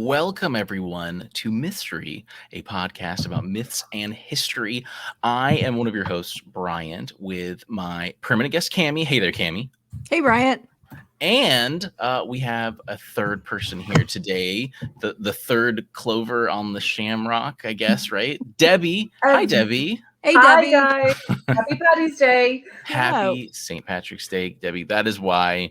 welcome everyone to Mystery, a podcast about myths and history. I am one of your hosts, Bryant, with my permanent guest, Cammie. Hey there, Cammie. Hey, Bryant. And we have a third person here today, the third clover on the shamrock, I guess, right? Debbie. Hi, Debbie. Hey, Hi, Debbie. guys. Happy Paddy's Day. Happy St. Patrick's Day, Debbie. That is why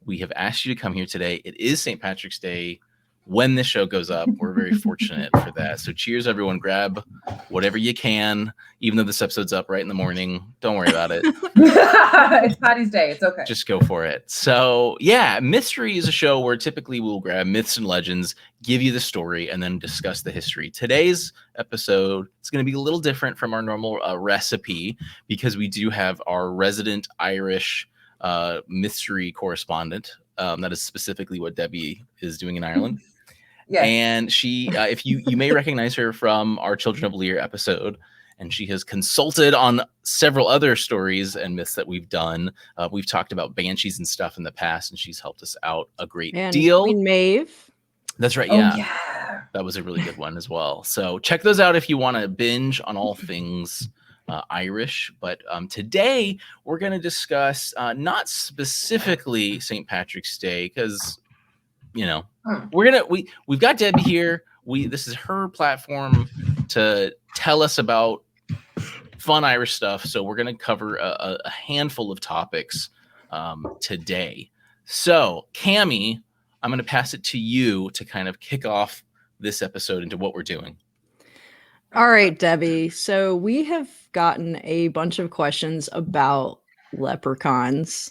we have asked you to come here today. It is St. Patrick's Day. When this show goes up, we're very fortunate for that. So cheers, everyone. Grab whatever you can, even though this episode's up right in the morning. Don't worry about it. It's Paddy's Day. It's okay. Just go for it. So yeah, Mystery is a show where typically we'll grab myths and legends, give you the story, and then discuss the history. Today's episode is going to be a little different from our normal recipe because we do have our resident Irish mystery correspondent. That is specifically what Debbie is doing in Ireland. Yeah. And she, if you may recognize her from our Children of Lear episode, and she has consulted on several other stories and myths that we've done. We've talked about banshees and stuff in the past, and she's helped us out a great deal. Queen Maeve. That's right. Yeah. That was a really good one as well. So check those out if you want to binge on all things Irish. But today we're going to discuss not specifically St. Patrick's Day because, you know, we've got Debbie here. This is her platform to tell us about fun Irish stuff. So we're going to cover a handful of topics today. So Cammie, I'm going to pass it to you to kind of kick off this episode into what we're doing. All right, Debbie. So we have gotten a bunch of questions about leprechauns.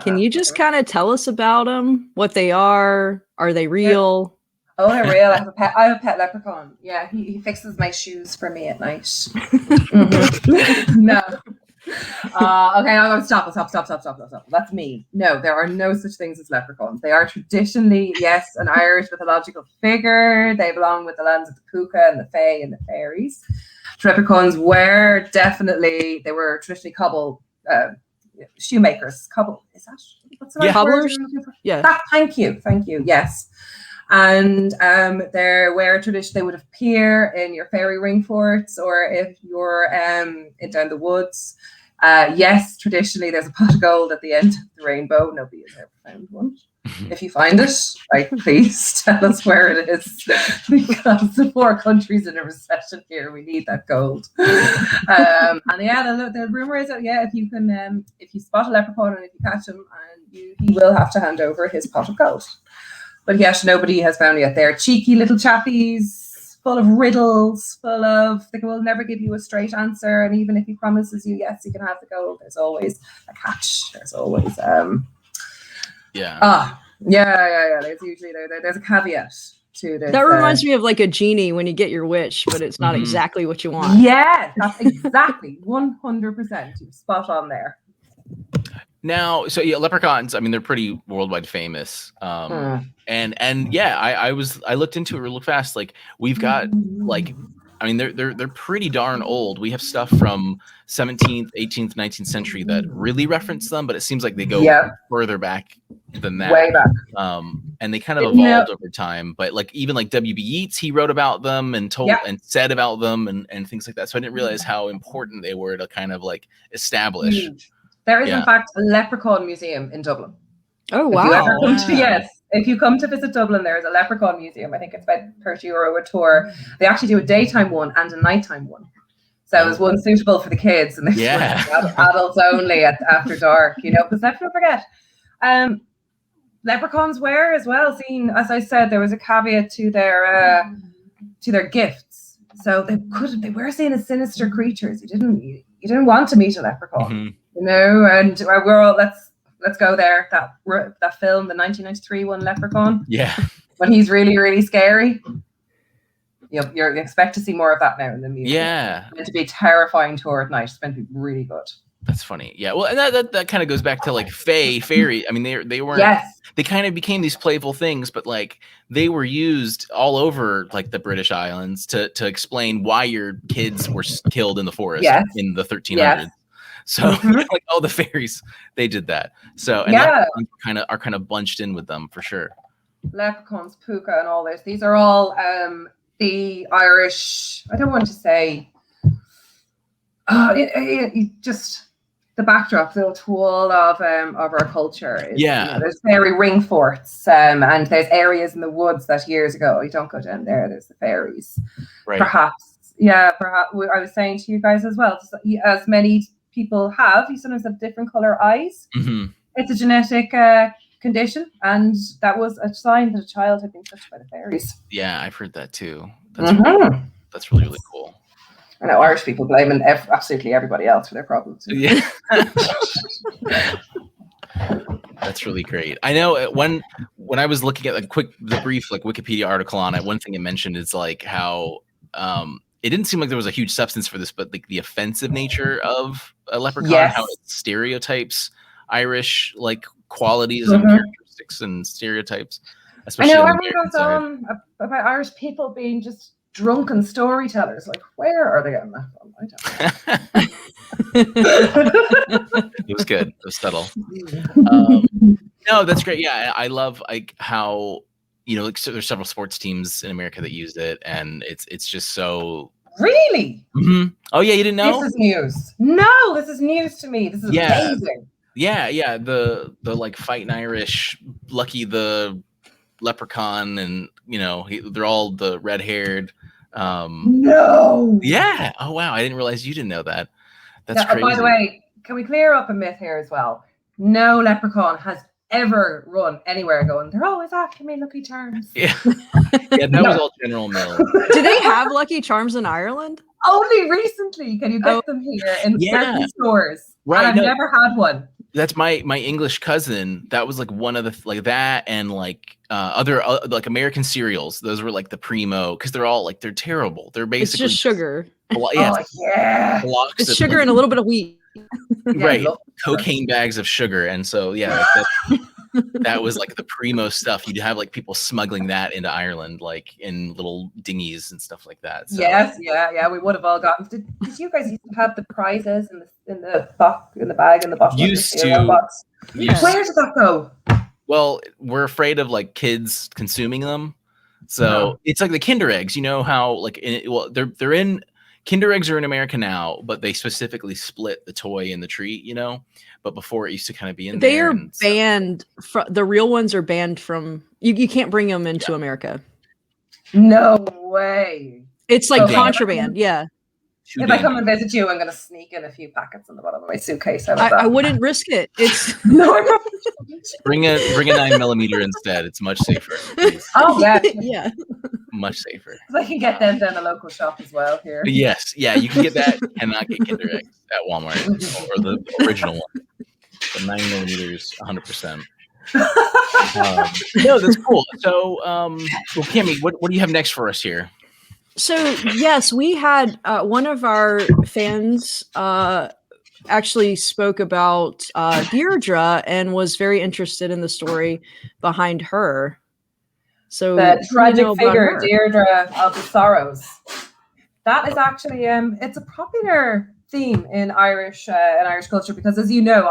Can you just kind of tell us about them? What they are? Are they real? Oh, they're real. I have a pet leprechaun. Yeah, he fixes my shoes for me at night. Mm-hmm. No. Okay, I'm stop. That's me. No, there are no such things as leprechauns. They are traditionally, yes, an Irish mythological figure. They belong with the lands of the Puka and the Fae and the fairies. Leprechauns were traditionally shoemakers. Cobble, is that? What's the right cobblers? word? Yeah. Thank you. Yes. And they would appear in your fairy ring forts, or if you're down the woods. Yes, traditionally there's a pot of gold at the end of the rainbow. Nobody has ever found one. If you find it, please tell us where it is, because the poor country's in a recession here. We need that gold. And yeah, the rumor is that if you spot a leprechaun and if you catch him, he will have to hand over his pot of gold. But yes, nobody has found it yet. They're cheeky little chappies, full of riddles, they will never give you a straight answer. And even if he promises you, yes, you can have the gold, there's always a catch. There's always, There's usually, there's a caveat to this. That reminds me of like a genie when you get your wish, but it's not exactly what you want. Yeah, that's exactly 100%. You're spot on there. Now, so yeah, leprechauns, I mean, they're pretty worldwide famous. And yeah, I looked into it real fast. Like we've got they're pretty darn old. We have stuff from 17th, 18th, 19th century that really reference them, but it seems like they go further back than that. Way back. And they kind of evolved over time. But like even like W.B. Yeats, he wrote about them and and said about them and things like that. So I didn't realize how important they were to kind of like establish. Huge. There is in fact a leprechaun museum in Dublin. Oh wow! If you come to visit Dublin, there is a leprechaun museum. I think it's about €30 a tour. They actually do a daytime one and a nighttime one. So it's one suitable for the kids and adults only after dark. Because let's not forget, leprechauns were as well seen. As I said, there was a caveat to their gifts. So they were seen as sinister creatures. You didn't want to meet a leprechaun, And we're all let's go there. That film, the 1993 one, Leprechaun. Yeah. When he's really, really scary. You expect to see more of that now in the movie. Yeah. It's meant to be a terrifying tour at night. It's meant to be really good. That's funny. Yeah. Well, and that kind of goes back to like fairy. I mean, they weren't. Yes. They kind of became these playful things, but like they were used all over like the British Islands to explain why your kids were killed in the forest in the 1300s. Yes. So like the fairies, they did that. So and that are kind of bunched in with them for sure. leprechauns, puka, and all this. These are all the Irish. I don't want to say. Just the backdrop, the tool of our culture. Is, there's fairy ring forts, and there's areas in the woods that years ago you don't go down there. There's the fairies, perhaps. Yeah, perhaps. I was saying to you guys as well, as many people have, you sometimes have different color eyes. Mm-hmm. It's a genetic condition, and that was a sign that a child had been touched by the fairies. Yeah, I've heard that too. That's really cool. I know Irish people blaming absolutely everybody else for their problems. Yeah. That's really great. I know when I was looking at the brief Wikipedia article on it, one thing it mentioned is like how it didn't seem like there was a huge substance for this, but like the offensive nature of a leprechaun, how it stereotypes Irish like qualities and characteristics and stereotypes. Especially I know everyone goes on about Irish people being just drunken storytellers. Like, where are they getting that from? I don't know. It was good. It was subtle. No, that's great. Yeah, I love like how so there's several sports teams in America that use it, and it's just so. Really? Mm-hmm. Oh yeah, you didn't know? This is news. No, this is news to me. This is amazing. Yeah. The like fighting Irish, Lucky the Leprechaun, and they're all the red-haired. No. Yeah. Oh wow, I didn't realize you didn't know that. That's crazy. By the way, can we clear up a myth here as well? No leprechaun has ever run anywhere going, they're always after me, Lucky Charms. Yeah, that was all General Mills. Do they have Lucky Charms in Ireland? Only recently can you get them here in certain stores. Right. And I've never had one. That's my English cousin. That was like one of the that and like other like American cereals. Those were like the primo because they're all like they're terrible. They're basically it's just sugar. Blocks it's sugar and a little bit of wheat. Right, cocaine bags of sugar, and so that was like the primo stuff. You'd have like people smuggling that into Ireland, like in little dinghies and stuff like that. So. Yes, yeah, we would have all gotten. Did you guys used to have the prizes in the box, in the bag, in the bottom? Used to. Box? Yeah. Where did that go? Well, we're afraid of like kids consuming them, so it's like the Kinder eggs. You know how like they're in. Kinder eggs are in America now, but they specifically split the toy and the treat, but before it used to kind of be in there. They are banned. The real ones are banned from, you can't bring them into America. No way. It's like contraband. Yeah. If I come and visit you, I'm going to sneak in a few packets in the bottom of my suitcase. I wouldn't risk it. It's bring a 9mm instead. It's much safer. Please. Oh yeah, yeah, much safer. I can get them down the local shop as well here. Yes, yeah, you can get that. Cannot get Kinder eggs at Walmart or the original one. The 9mm, 100%. No, that's cool. So, well, Cammie, what do you have next for us here? So yes, we had one of our fans actually spoke about Deirdre and was very interested in the story behind her. So the tragic figure Deirdre of the Sorrows. That is actually it's a popular theme in Irish culture because, as you know,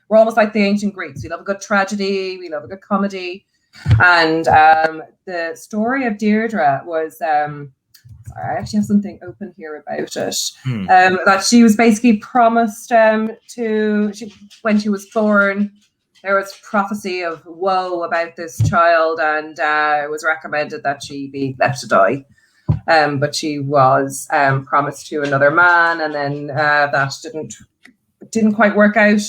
we're almost like the ancient Greeks. We love a good tragedy, we love a good comedy, and the story of Deirdre was. I actually have something open here about it. That she was basically promised when she was born, there was prophecy of woe about this child, and it was recommended that she be left to die. But she was promised to another man, and then that didn't quite work out.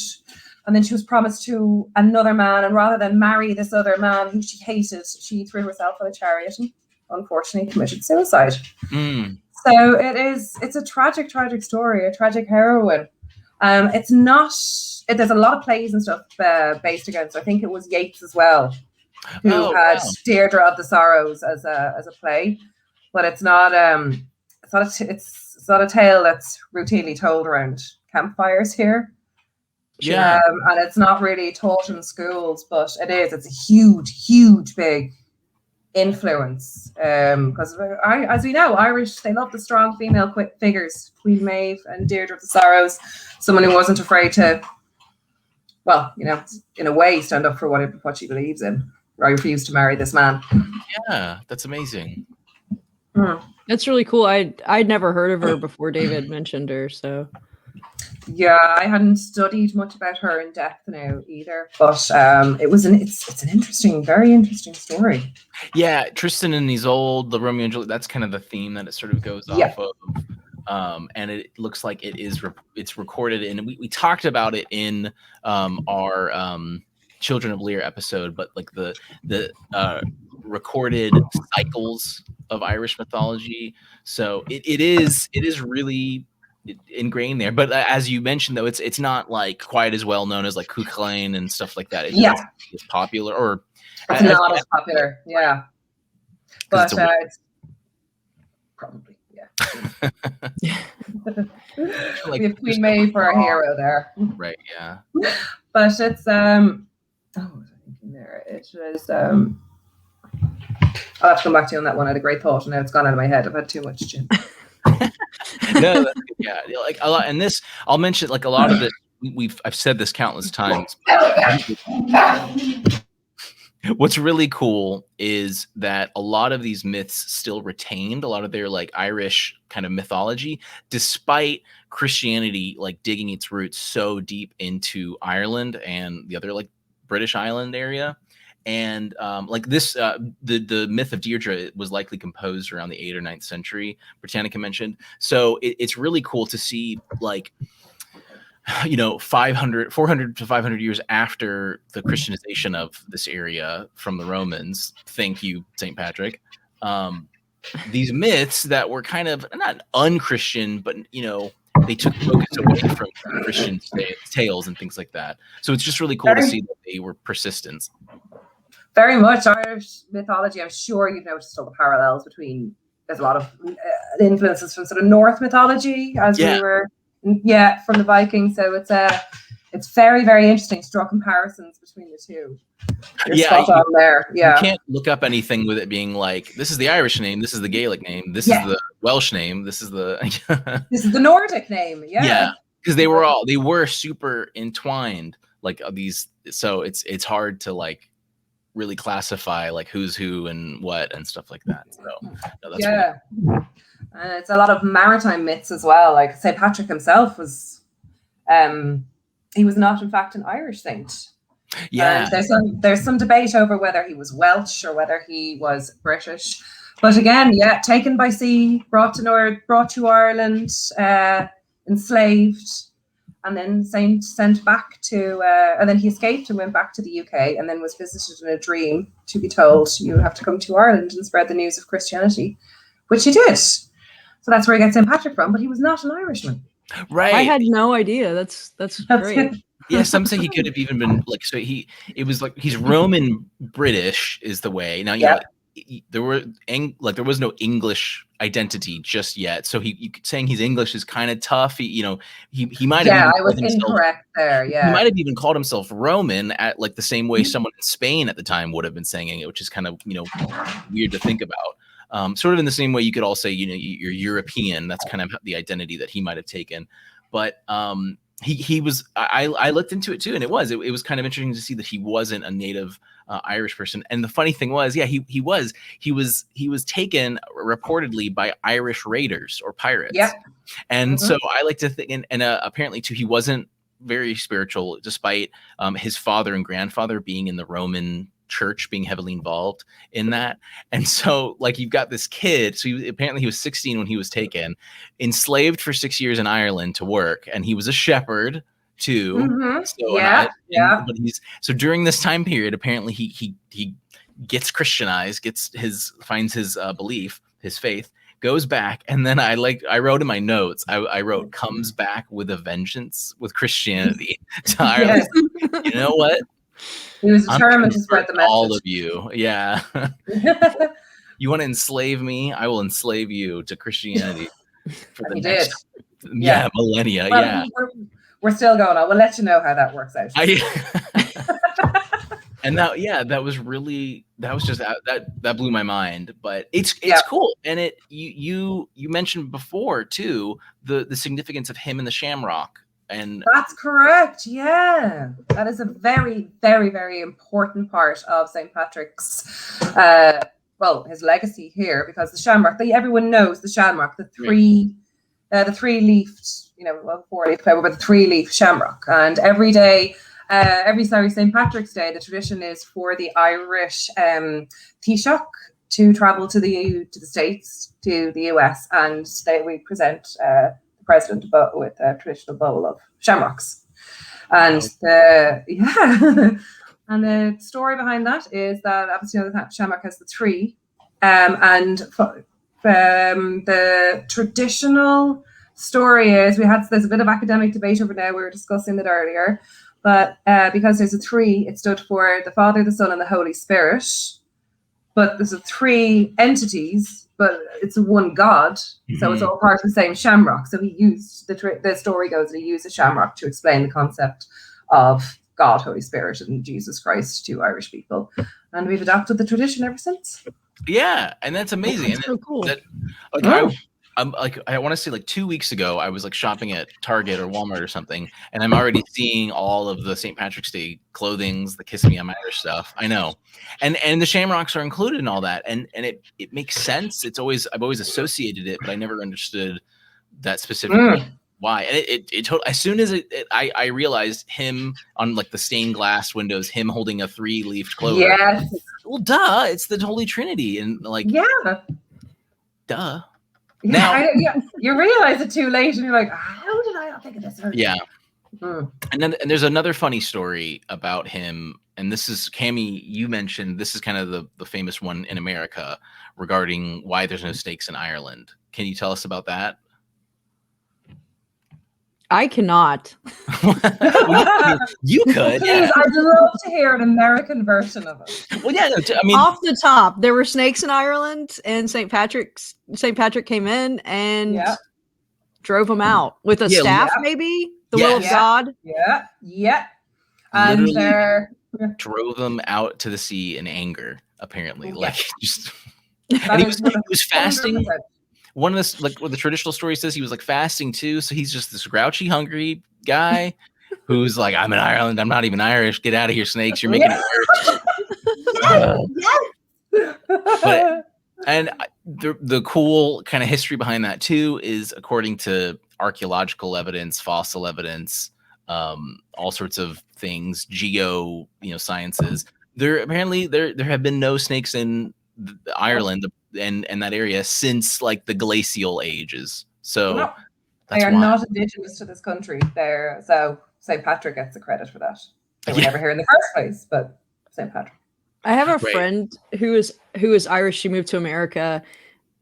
And then she was promised to another man, and rather than marry this other man who she hated, she threw herself on a chariot and unfortunately committed suicide. So it's a tragic story, a tragic heroine. It's not, there's a lot of plays and stuff based against. I think it was Yeats as well, who had Deirdre of the Sorrows as a play, but it's not a tale that's routinely told around campfires here. Yeah. And it's not really taught in schools, but it's a huge big influence, because as we know, Irish, they love the strong female figures, Queen Maeve and Deirdre of the Sorrows, someone who wasn't afraid to, well, in a way, stand up for what she believes in. I refuse to marry this man. Yeah, that's amazing. That's really cool. I'd never heard of her before David mentioned her. So yeah, I hadn't studied much about her in depth now either, but it's an interesting, very interesting story. Yeah, Tristan and Isolde, the Romeo and Juliet. That's kind of the theme that it sort of goes off of. And it looks like it's recorded, and we talked about it in our Children of Lear episode, but like the recorded cycles of Irish mythology. So it is really ingrained there. But as you mentioned, though, it's not like quite as well known as like Cuchulainn and stuff like that. It's popular, or it's not as popular. Yeah, but it's probably. Like, we have Queen May for our hero there, right? Yeah, but it's what was I thinking there? It was I'll have to come back to you on that one. I had a great thought, and now it's gone out of my head. I've had too much gin. No, yeah, like a lot. And this, I'll mention, like a lot of this. I've said this countless times. What's really cool is that a lot of these myths still retained a lot of their like Irish kind of mythology, despite Christianity like digging its roots so deep into Ireland and the other like British Island area. And like this, the myth of Deirdre was likely composed around the 8th or 9th century, Britannica mentioned. So it's really cool to see like, 400 to 500 years after the Christianization of this area from the Romans. Thank you, St. Patrick. These myths that were kind of not unchristian, but they took focus away from Christian tales and things like that. So it's just really cool to see that they were persistent. Very much Irish mythology. I'm sure you've noticed all the parallels between. There's a lot of influences from sort of Norse mythology we were. Yeah, from the Vikings. So it's very, very interesting to draw comparisons between the two. You can't look up anything with it being like, this is the Irish name, this is the Gaelic name, this is the Welsh name, this is the this is the Nordic name. Yeah, because they were super entwined, like these. So it's hard to like really classify like who's who and what and stuff like that. So that's really and it's a lot of maritime myths as well. Like St. Patrick himself was, he was not in fact an Irish saint. Yeah, there's some debate over whether he was Welsh or whether he was British. But again, taken by sea, brought to Ireland, enslaved, and then sent back to, and then he escaped and went back to the UK, and then was visited in a dream to be told, you have to come to Ireland and spread the news of Christianity, which he did. So that's where he gets St. Patrick from, but he was not an Irishman. Right. I had no idea. That's great. Yeah, some say he could have even been like, so it was like he's Roman British is the way. Now, there was no English identity just yet. So he saying he's English is kind of tough. He might have. I was incorrect there. Yeah, he might have even called himself Roman at like the same way someone in Spain at the time would have been saying it, which is kind of weird to think about. Sort of in the same way you could all say, you're European. That's kind of the identity that he might have taken. But he was. I looked into it too, and it was kind of interesting to see that he wasn't a native Irish person. And the funny thing was, he was taken reportedly by Irish raiders or pirates. Yeah. And so I like to think, and apparently too, he wasn't very spiritual, despite his father and grandfather being in the Roman church, being heavily involved in that. And so like you've got this kid, so apparently he was 16 when he was taken, enslaved for 6 years in Ireland to work, and he was a shepherd too. Mm-hmm. But so during this time period, apparently he gets Christianized, finds his belief, his faith, goes back, and then I wrote in my notes, I wrote comes back with a vengeance with Christianity to Ireland. You know what? He was determined to spread the message. All of you. Yeah. You want to enslave me? I will enslave you to Christianity for the next millennia. Well, we're still going on. We'll let you know how that works out. And that blew my mind. But it's cool. And you mentioned before too the significance of him and the Shamrock And that's correct. Yeah, that is a very, very, very important part of St. Patrick's. His legacy here, because the shamrock. Everyone knows the shamrock, the three leafed, four-leaf clover, but the three-leaf shamrock. And every St. Patrick's Day, the tradition is for the Irish Taoiseach to travel to the States, to the US, and we present the president with a traditional bowl of shamrocks. And and the story behind that is that obviously the shamrock has the three, and the traditional story is there's a bit of academic debate over now. We were discussing it earlier, but because there's a three, it stood for the Father, the Son, and the Holy Spirit. But there's three entities, but it's one God, so it's all part of the same shamrock. So he used the story goes that he used a shamrock to explain the concept of God, Holy Spirit, and Jesus Christ to Irish people, and we've adopted the tradition ever since. Yeah, and that's amazing. That's so cool. I want to say 2 weeks ago, I was shopping at Target or Walmart or something, and I'm already seeing all of the St. Patrick's Day clothings, the Kiss Me I'm Irish stuff. I know, and the shamrocks are included in all that, and it makes sense. I've always associated it, but I never understood that specifically why. And it as soon as I realized him on the stained glass windows, him holding a 3-leafed clover. Yes. Well, duh! It's the Holy Trinity, and duh. Now, you realize it too late, and you're like, how did I not think of this earlier? Yeah. And there's another funny story about him, and this is, Cammie, you mentioned this is kind of the famous one in America regarding why there's no snakes in Ireland. Can you tell us about that? I cannot. You could. Please, I'd love to hear an American version of it. Well, yeah, I mean, off the top, there were snakes in Ireland, and St. Patrick came in and drove them out with a staff, maybe the will of God. Yeah. And drove them out to the sea in anger. Apparently, and he was fasting. 100%. One of the what the traditional story says, he was fasting too, so he's just this grouchy, hungry guy who's I'm in Ireland. I'm not even Irish. Get out of here, snakes! You're making it worse. And the cool kind of history behind that too is, according to archaeological evidence, fossil evidence, all sorts of things, sciences. There have been no snakes in Ireland and that area since the glacial ages. So they are not indigenous to this country. So St. Patrick gets the credit for that. They were never here in the first place, but St. Patrick. I have a friend who is Irish. She moved to America,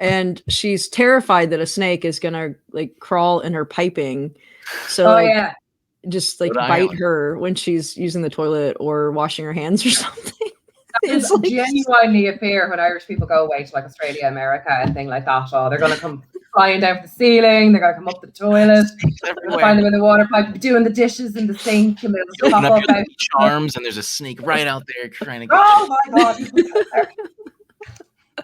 and she's terrified that a snake is gonna crawl in her piping. So just bite her when she's using the toilet or washing her hands or something. It's genuinely a fear when Irish people go away to Australia, America, and things like that. Oh, they're going to come flying down from the ceiling. They're going to come up the toilet. They're going to find them in the water pipe, doing the dishes in the sink, and they'll pop up out charms, and there's a snake right out there trying to get my God.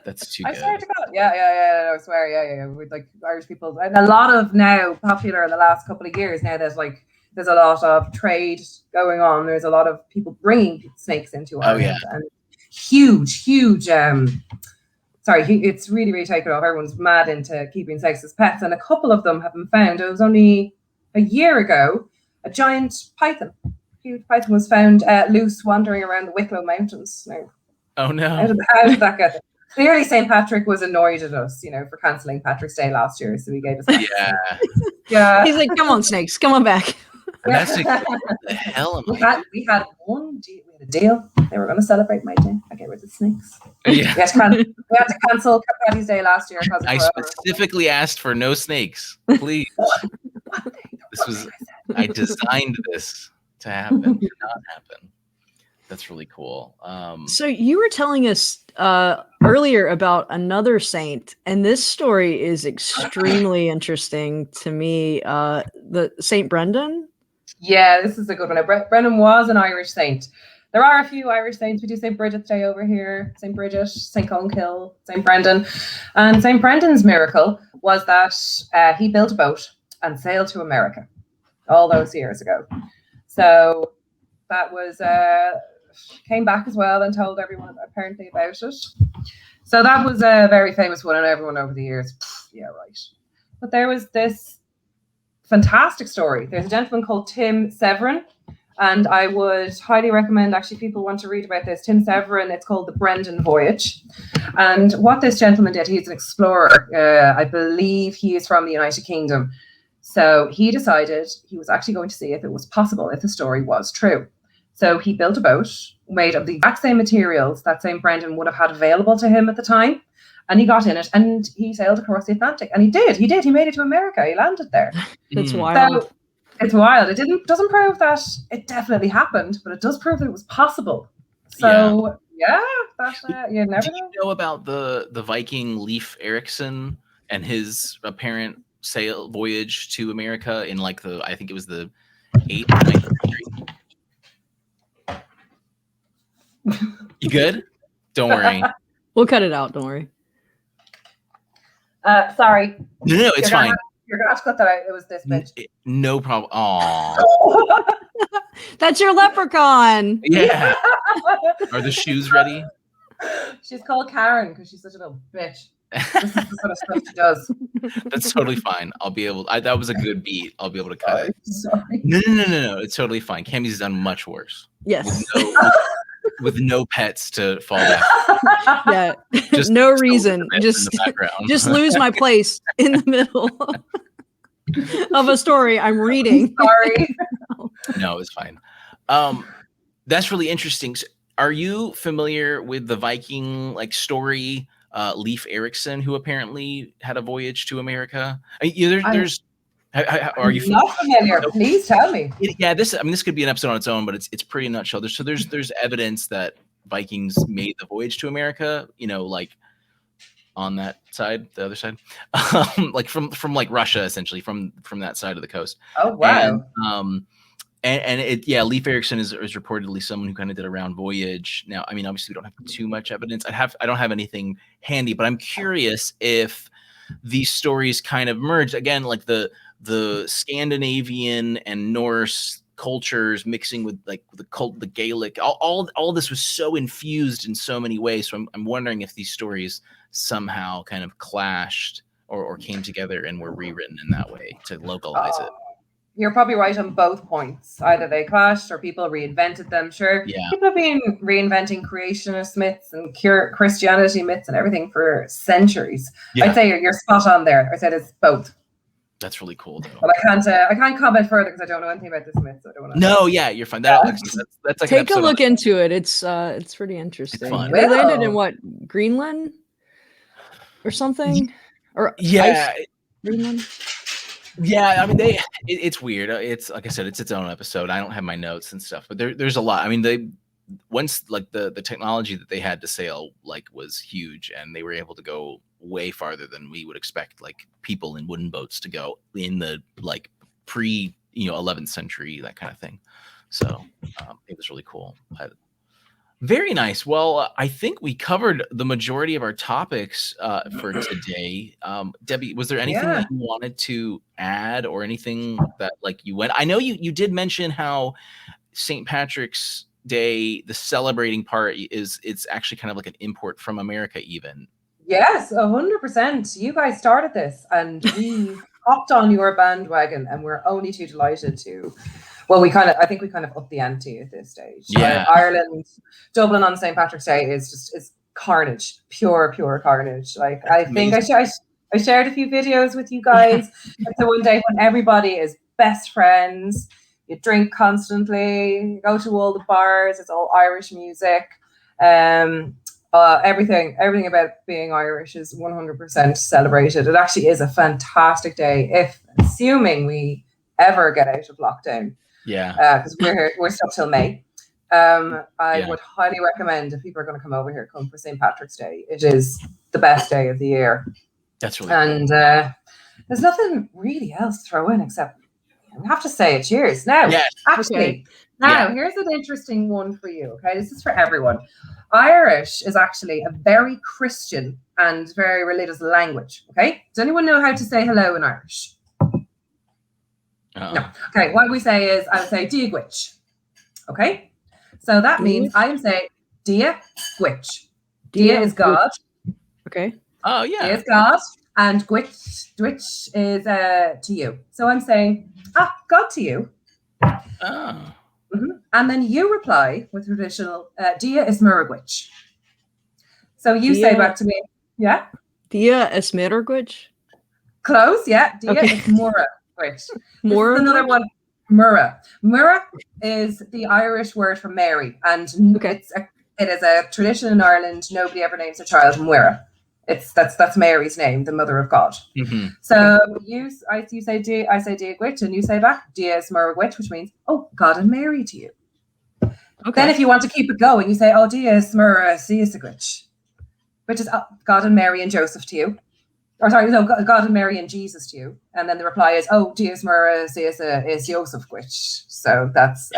That's too good. I swear to God. Yeah. I swear, yeah. With Irish people, and a lot of now popular in the last couple of years. Now there's a lot of trade going on. There's a lot of people bringing snakes into Ireland. And huge. It's really, really taken off. Everyone's mad into keeping snakes as pets, and a couple of them have been found. It was only a year ago. A giant python, huge python, was found loose wandering around the Wicklow Mountains. Now, oh no! How did that get there? Clearly, St. Patrick was annoyed at us, for cancelling Patrick's Day last year, so he gave us. Yeah. He's like, "Come on, snakes, come on back." And that's what the hell am I? We had a deal. They were going to celebrate my day. I get rid of snakes. Yeah. We had to cancel Patty's Day last year. I specifically asked for no snakes. Please. I designed this to happen. It did not happen. That's really cool. So you were telling us earlier about another saint, and this story is extremely interesting to me. The Saint Brendan. Yeah, this is a good one. Brendan was an Irish saint. There are a few Irish saints. We do St. Bridget's Day over here, St. Bridget, St. Colmcille, St. Brendan. And St. Brendan's miracle was that he built a boat and sailed to America. all those years ago. So that was came back as well and told everyone apparently about it. So that was a very famous one, and everyone over the years, yeah, right. But there was this fantastic story. There's a gentleman called Tim Severin, and I would highly recommend, actually, people want to read about this. Tim Severin, it's called the Brendan Voyage. And what this gentleman did, he's an explorer. I believe he is from the United Kingdom. So he decided he was actually going to see if it was possible, if the story was true. So he built a boat made of the exact same materials that St. Brendan would have had available to him at the time. And he got in it and he sailed across the Atlantic. And he did. He made it to America. He landed there. That's wild. So it's wild. It doesn't prove that it definitely happened, but it does prove that it was possible. So you never know. You know about the Viking Leif Erikson and his apparent voyage to America in like I think it was the 8th, 9th century. You good? Don't worry. We'll cut it out. Don't worry. Sorry. No, it's fine. You're gonna have to cut that out. It was this bitch. No problem. Aww. That's your leprechaun. Yeah. Are the shoes ready? She's called Karen because she's such a little bitch. This is the sort of stuff she does. That's totally fine. I'll be able. That was a good beat. I'll be able to cut it. Sorry. No. It's totally fine. Cammy's done much worse. Yes. With no pets to fall back. Yeah. Just no reason. Just lose my place in the middle of a story I'm reading. Sorry. No, it's fine. That's really interesting. Are you familiar with the Viking story? Leif Erikson, who apparently had a voyage to America. Are you not familiar? Please tell me. This could be an episode on its own, but it's pretty nutshell. There's evidence that Vikings made the voyage to America. On that side, the other side, from Russia, essentially from that side of the coast. Oh wow. Leif Erikson is reportedly someone who kind of did a round voyage. Now, obviously we don't have too much evidence. I don't have anything handy, but I'm curious if these stories kind of merge again, like the Scandinavian and Norse cultures mixing with the Gaelic. All this was so infused in so many ways. So I'm wondering if these stories somehow kind of clashed or came together and were rewritten in that way to localize it. You're probably right on both points. Either they clashed or people reinvented them. Sure, people have been reinventing creationist myths and Christianity myths and everything for centuries. Yeah. I'd say you're spot on there. I said it's both. That's really cool, though. But I can't comment further because I don't know anything about this myth. So I don't want to. No, you're fine. That's like take a look into it. It's pretty interesting. It's fun. They landed in what, Greenland or something, or Greenland. Yeah, it's weird. It's like I said, it's its own episode. I don't have my notes and stuff, but there's a lot. Once the technology that they had to sail was huge, and they were able to go way farther than we would expect people in wooden boats to go in the pre 11th century, that kind of thing. So it was really cool. Very nice. Well, I think we covered the majority of our topics for today. Debbie, was there anything that you wanted to add or anything that you went? I know you did mention how St. Patrick's Day, the celebrating part it's actually kind of like an import from America even. Yes, 100%. You guys started this and we hopped on your bandwagon and we're only too delighted to. Well, I think we kind of upped the ante at this stage. Yeah. Ireland, Dublin on St. Patrick's Day is carnage, pure carnage. I think I shared a few videos with you guys. It's the one day when everybody is best friends. You drink constantly, you go to all the bars. It's all Irish music. Everything about being Irish is 100% celebrated. It actually is a fantastic day, assuming we ever get out of lockdown. Yeah, because we're still till May. I would highly recommend if people are going to come over here, come for St. Patrick's Day. It is the best day of the year. That's really cool. There's nothing really else to throw in except we have to say it. Cheers. Now, here's an interesting one for you. Okay, this is for everyone. Irish is actually a very Christian and very religious language. Okay, does anyone know how to say hello in Irish? No. Okay, what we say is, I would say dia gwitch. Okay? So that means I am saying dia gwitch. Dia is God. Okay. Oh, yeah. Dia is God. And gwitch is to you. So I'm saying, God to you. Oh. And then you reply with traditional, dia is muragwitch. So you say back to me, yeah? Dia es miragwitch? Close, yeah. Dia is muragwitch. This is another one. Mura. Mura is the Irish word for Mary, and it is a tradition in Ireland. Nobody ever names a child Mura. That's Mary's name, the Mother of God. So you say Dia, I say Dia Gwitch, and you say back Dia is Mura Gwitch, which means God and Mary to you. Then if you want to keep it going, you say Dia is Mura Gwitch, which is God and Mary and Joseph to you. Or sorry, no, God and Mary and Jesus to you. And then the reply is, Dios Mura is Joseph Gwitch. So that's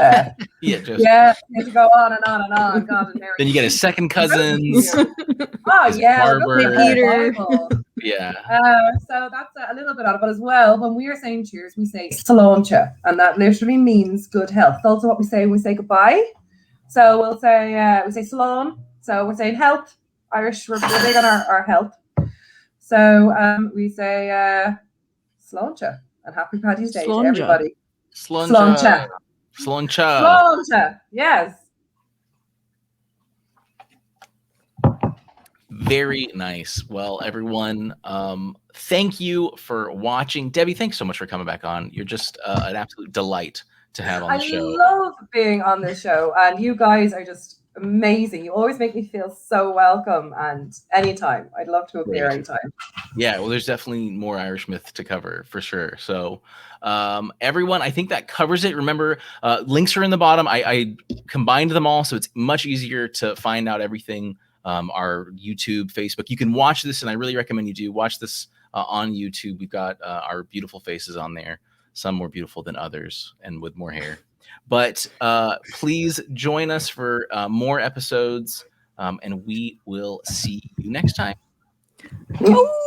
you go on and on and on. God and Mary. Then you get his second cousins. Peter. Yeah. So that's a little bit on it. But as well, when we are saying cheers, we say Saloncha, and that literally means good health. It's also what we say when we say goodbye. So we'll say we say Salon. So we're saying health. Irish, we're big on our health. So we say Sláncha and happy Paddy's Day to everybody. Sláncha. Yes. Very nice. Well, everyone, thank you for watching. Debbie, thanks so much for coming back on. You're just an absolute delight to have on the show. I love being on this show, and you guys are just amazing. You always make me feel so welcome, and anytime I'd love to appear anytime. Yeah, well, there's definitely more Irish myth to cover for sure. So everyone, I think that covers it. Remember, links are in the bottom. I combined them all, so it's much easier to find out everything. Our YouTube, Facebook, you can watch this, and I really recommend you do watch this on YouTube. We've got our beautiful faces on there, some more beautiful than others and with more hair. But please join us for more episodes, and we will see you next time. Oh!